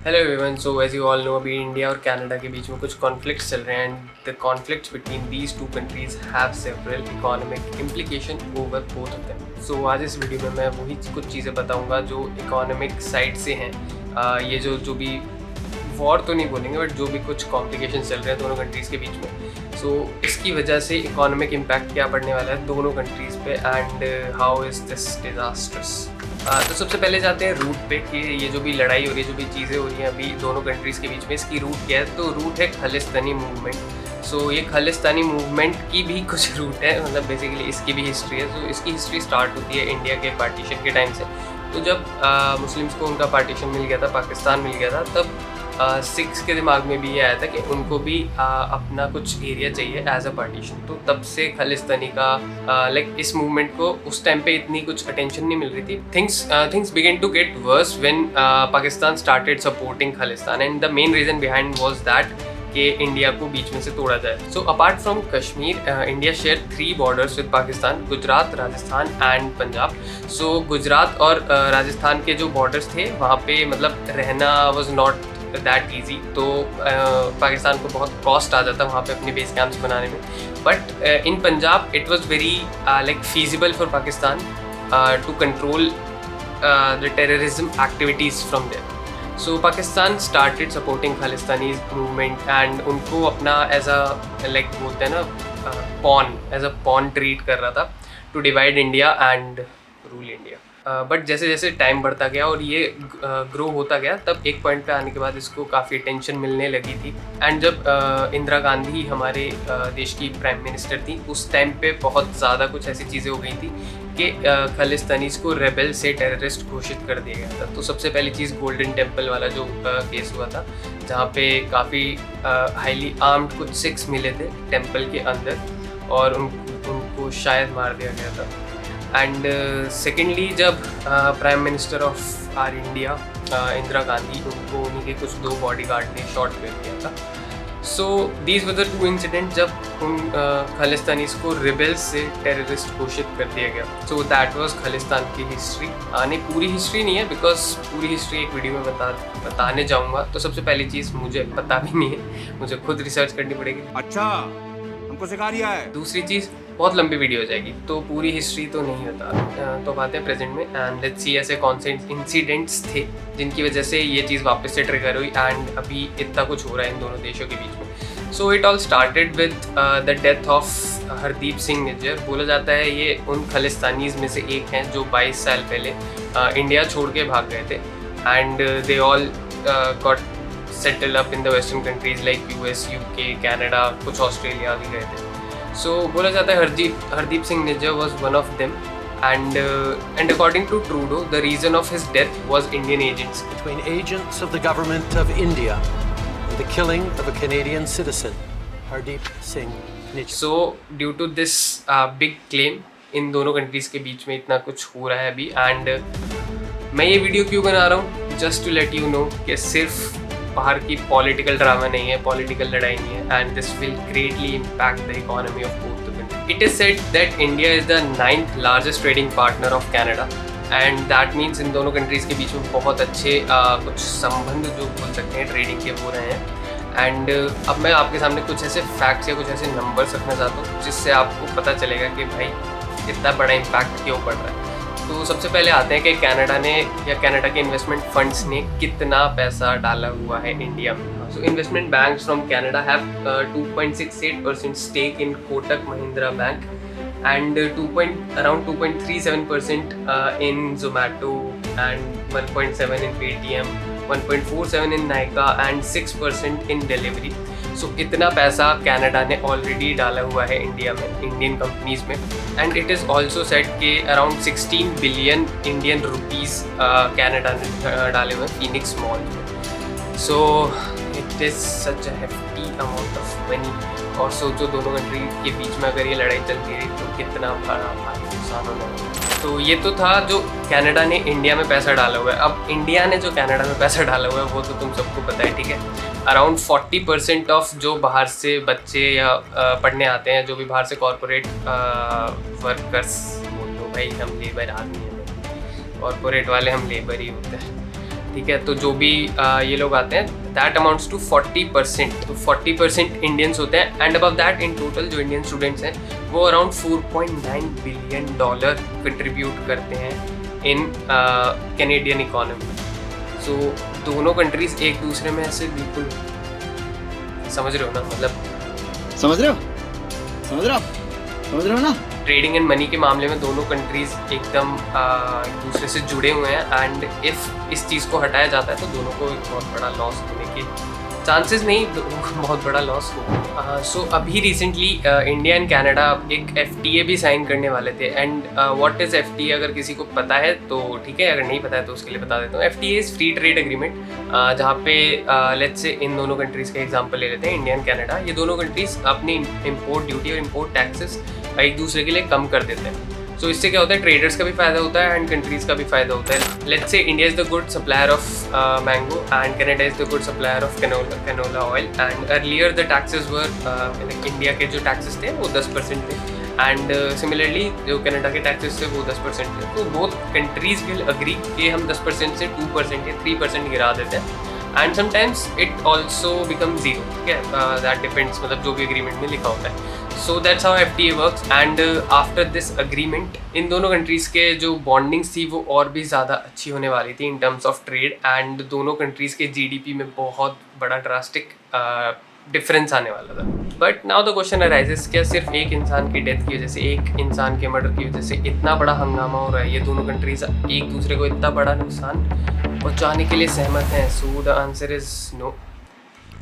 Hello everyone, so as you all know अभी India और Canada के बीच में कुछ कॉन्फ्लिक्ट्स चल रहे हैं and the conflicts between these two countries have several economic implication over both of them. So आज इस वीडियो में मैं वही कुछ चीज़ें बताऊंगा जो इकोनॉमिक साइड से हैं। ये जो भी वॉर तो नहीं बोलेंगे बट जो भी कुछ कॉम्प्लिकेशन चल रहे हैं दोनों कंट्रीज़ के बीच में, सो इसकी वजह से इकोनॉमिक इम्पैक्ट क्या पड़ने वाला है दोनों कंट्रीज़ पे and how is this disastrous. तो सबसे पहले जाते हैं रूट पे कि ये जो भी लड़ाई हो रही है, जो भी चीज़ें हो रही हैं अभी दोनों कंट्रीज़ के बीच में, इसकी रूट क्या है। तो रूट है खालिस्तानी मूवमेंट। सो ये खालिस्तानी मूवमेंट की भी कुछ रूट है, मतलब बेसिकली इसकी भी हिस्ट्री है। तो इसकी हिस्ट्री स्टार्ट होती है इंडिया के पार्टीशन के टाइम से। तो जब मुस्लिम्स को उनका पार्टीशन मिल गया था, पाकिस्तान मिल गया था, तब सिख्स के दिमाग में भी ये आया था कि उनको भी अपना कुछ एरिया चाहिए एज अ पार्टीशन। तो तब से खालिस्तानी का लाइक इस मूवमेंट को उस टाइम पे इतनी कुछ अटेंशन नहीं मिल रही थी। Things begin to get worse when Pakistan started supporting Khalistan and the main reason behind was that कि इंडिया को बीच में से तोड़ा जाए। So apart from Kashmir, India share 3 borders with Pakistan, Gujarat, Rajasthan and Punjab. So Gujarat और राजस्थान के जो बॉर्डर्स थे वहाँ पे मतलब रहना वाज नॉट दैट ईजी। तो पाकिस्तान को बहुत कॉस्ट आ जाता वहाँ पे अपने बेस कैंप्स बनाने में। But in Punjab it was very like feasible for Pakistan to control the terrorism activities from there. So Pakistan started supporting Khalistani movement and उनको अपना एज अ लाइक बोलते हैं ना एज अ पॉन ट्रीट कर रहा था to divide India and rule India. But जैसे जैसे टाइम बढ़ता गया और ये ग्रो होता गया, तब एक पॉइंट पे आने के बाद इसको काफ़ी टेंशन मिलने लगी थी। एंड जब इंदिरा गांधी हमारे देश की प्राइम मिनिस्टर थी, उस टाइम पे बहुत ज़्यादा कुछ ऐसी चीज़ें हो गई थी कि खालिस्तानीज़ को रेबल से टेररिस्ट घोषित कर दिया गया था। तो सबसे पहली चीज़ गोल्डन टेम्पल वाला जो केस हुआ था, जहाँ पे काफ़ी हाईली आर्म्ड कुछ सिख्स मिले थे टेम्पल के अंदर और उनको शायद मार दिया गया था। एंड सेकेंडली जब prime minister of R India Indira Gandhi, उनको उन्हीं के कुछ 2 बॉडीगार्ड ने शॉट कर दिया था। So these were the 2 incident जब उन खालिस्तानीज़ को रिबेल्स से टेररिस्ट घोषित कर दिया गया। सो दैट वाज खालिस्तान की हिस्ट्री। नहीं, पूरी हिस्ट्री नहीं है बिकॉज पूरी हिस्ट्री एक वीडियो में बताने जाऊँगा। तो सबसे पहली चीज़ मुझे पता भी नहीं है, मुझे खुद रिसर्च करनी पड़ेगी। अच्छा, हमको सिखा रिया है। दूसरी चीज़, बहुत लंबी वीडियो हो जाएगी तो पूरी हिस्ट्री तो नहीं बता। तो बातें हैं प्रेजेंट में एंड लेट्स सी ऐसे कौन से इंसिडेंट्स थे जिनकी वजह से ये चीज़ वापस से ट्रिगर हुई एंड अभी इतना कुछ हो रहा है इन दोनों देशों के बीच में। So it all started with the death of Hardeep Singh Nijjar. बोला जाता है ये उन खालिस्तानीज़ में से एक हैं जो 22 साल पहले इंडिया छोड़ के भाग गए थे and they all got settle up in the western countries like US, UK, Canada, कुछ ऑस्ट्रेलिया भी गए थे। So बोला जाता है Hardeep Singh Nijjar was one of them and according to Trudeau the reason of his death was Indian agents. Between agents of the government of India and the killing of a Canadian citizen, Hardeep Singh Nijjar. So due to this big claim इन दोनों countries के बीच में इतना कुछ हो रहा है अभी एंड मैं ये वीडियो क्यों बना रहा हूँ, just to let you know कि सिर्फ बाहर की पॉलिटिकल ड्रामा नहीं है, पॉलिटिकल लड़ाई नहीं है and this will greatly impact the economy of both the country. It is said that India is the 9th largest trading partner of Canada and that means in दोनों countries के बीच में बहुत अच्छे कुछ संबंध जो बोल सकते हैं ट्रेडिंग के हो रहे हैं। एंड अब मैं आपके सामने कुछ ऐसे फैक्ट्स या कुछ ऐसे नंबर्स रखना चाहता हूँ जिससे आपको पता चलेगा कि भाई इतना बड़ा इम्पैक्ट क्यों पड़ रहा है। तो सबसे पहले आते हैं कि कनाडा ने या कनाडा के इन्वेस्टमेंट फंड्स ने कितना पैसा डाला हुआ है इंडिया में। So investment banks from Canada have 2.68% stake in Kotak Mahindra bank and around 2.37% in Zomato and 1.7 in Paytm, 1.47 in Nykaa and 6% in Delivery. सो इतना पैसा कनाडा ने ऑलरेडी डाला हुआ है इंडिया में, इंडियन कंपनीज़ में and it is also said कि around 16 billion Indian rupees Canada ने डाले हुए हैं फीनिक्स मॉल में। So it is such a hefty amount of money. और सोचो दोनों कंट्री के बीच में अगर ये लड़ाई चलती रही तो कितना बड़ा नुकसान होने वाला है। तो ये तो था जो कनाडा ने इंडिया में पैसा डाला हुआ है। अब इंडिया ने जो कनाडा में पैसा डाला हुआ है वो तो तुम सबको पता है, ठीक है। अराउंड 40% ऑफ जो बाहर से बच्चे या पढ़ने आते हैं, जो भी बाहर से कॉरपोरेट वर्कर्स बोल दो, भाई हम लेबर आदमी हैं, कॉरपोरेट वाले हम लेबर ही होते हैं। ठीक है, तो जो भी ये लोग आते हैं दैट अमाउंट्स टू 40%, तो 40% इंडियंस होते हैं। And above that in total जो इंडियन स्टूडेंट्स हैं वो अराउंड $4.9 बिलियन कंट्रीब्यूट करते हैं इन कैनेडियन इकोनॉमी। सो दोनों कंट्रीज एक दूसरे में ऐसे बिल्कुल, समझ रहे हो ना, मतलब समझ रहे हो ना। ट्रेडिंग एंड मनी के मामले में दोनों कंट्रीज एकदम एक दूसरे से जुड़े हुए हैं। एंड इफ़ इस चीज़ को हटाया जाता है तो दोनों को एक बहुत बड़ा लॉस होने के चांसेस नहीं, बहुत बड़ा लॉस होगा। सो अभी रिसेंटली इंडिया एंड कनाडा एक FTA भी साइन करने वाले थे। एंड व्हाट इज़ FTA, अगर किसी को पता है तो ठीक है, अगर नहीं पता है तो उसके लिए बता देता हूँ। FTA is free trade agreement, जहाँ पे लेट्स से इन दोनों कंट्रीज़ का एग्जांपल ले लेते हैं, इंडिया एंड कनाडा। ये दोनों कंट्रीज़ अपनी इम्पोर्ट ड्यूटी और इम्पोर्ट टैक्सेस एक दूसरे के लिए कम कर देते हैं। सो इससे क्या होता है, ट्रेडर्स का भी फ़ायदा होता है एंड कंट्रीज़ का भी फ़ायदा होता है। Let's say India is the good supplier of mango and Canada is the good supplier of canola oil. And earlier the taxes were, India के जो टैक्सेस थे वो 10% थे एंड सिमिलरली जो कनाडा के टैक्सेस थे वो 10% थे। तो बोथ कंट्रीज़ विल अग्री कि हम 10% से 2% या 3% गिरा देते हैं। And sometimes it also become zero, ठीक है, दैट डिपेंड्स, मतलब जो भी एग्रीमेंट में लिखा होता है। So that's how FTA works. And after this agreement in दोनों कंट्रीज़ के जो बॉन्डिंग्स थी वो और भी ज़्यादा अच्छी होने वाली थी in terms of trade. And दोनों कंट्रीज़ के GDP में बहुत बड़ा ड्रास्टिक डिफरेंस आने वाला था। But now the question arises, क्या सिर्फ एक इंसान की डेथ की वजह से, एक इंसान के मर्डर की वजह से इतना बड़ा हंगामा हो रहा है? ये दोनों कंट्रीज एक दूसरे को इतना बड़ा नुकसान पहुंचाने के लिए सहमत हैं? So the answer is no,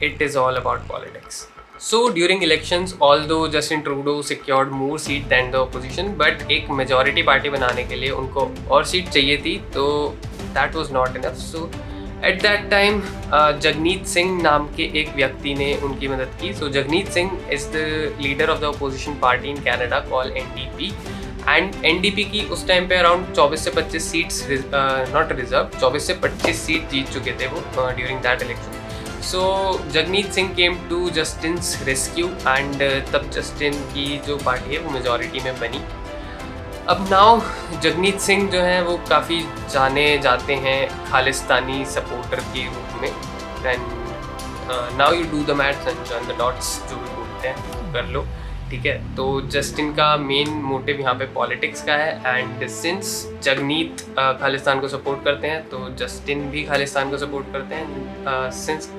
it is all about politics. So during elections, although Justin Trudeau secured more seat than the opposition, but एक majority party बनाने के लिए उनको और सीट चाहिए थी, तो that was not enough. So at that time, Jagneet Singh नाम के एक व्यक्ति ने उनकी मदद की। So Jagneet Singh is the leader of the opposition party in Canada called NDP. And NDP की उस टाइम पे अराउंड 24 से 25 सीट्स, नॉट रिजर्व, 24 से 25 सीट जीत चुके थे वो during that election. So Jagmeet Singh came to Justin's rescue and तब जस्टिन की जो पार्टी है वो मेजॉरिटी में बनी। अब नाउ जगनीत सिंह जो हैं वो काफ़ी जाने जाते हैं खालिस्तानी सपोर्टर के रूप में। And now you do the maths and join the dots, जो भी बोलते हैं कर लो, ठीक है। तो जस्टिन का मेन मोटिव यहाँ पे पॉलिटिक्स का है। एंड सिंस जगनीत खालिस्तान को सपोर्ट करते हैं तो जस्टिन भी खालिस्तान को सपोर्ट करते हैं। सिंस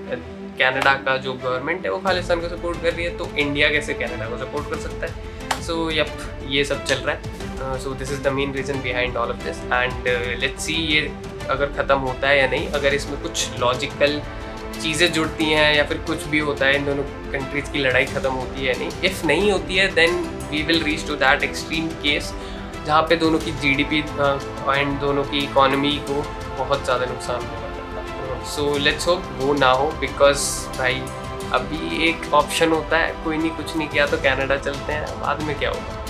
कनाडा का जो गवर्नमेंट है वो खालिस्तान को सपोर्ट कर रही है, तो इंडिया कैसे कनाडा को सपोर्ट कर सकता है? सो यप, ये सब चल रहा है। So this is the main reason behind all of this. And let's see ये अगर ख़त्म होता है या नहीं, अगर इसमें कुछ लॉजिकल चीज़ें जुड़ती हैं या फिर कुछ भी होता है, इन दोनों कंट्रीज़ की लड़ाई ख़त्म होती है या नहीं। इफ़ नहीं होती है then we will reach to that extreme case जहाँ पे दोनों की GDP एंड दोनों की इकोनॉमी को बहुत ज़्यादा नुकसान होगा। सो लेट्स होप वो ना हो, बिकॉज भाई अभी एक ऑप्शन होता है, कोई नहीं कुछ नहीं किया तो कनाडा चलते हैं, बाद में क्या होगा।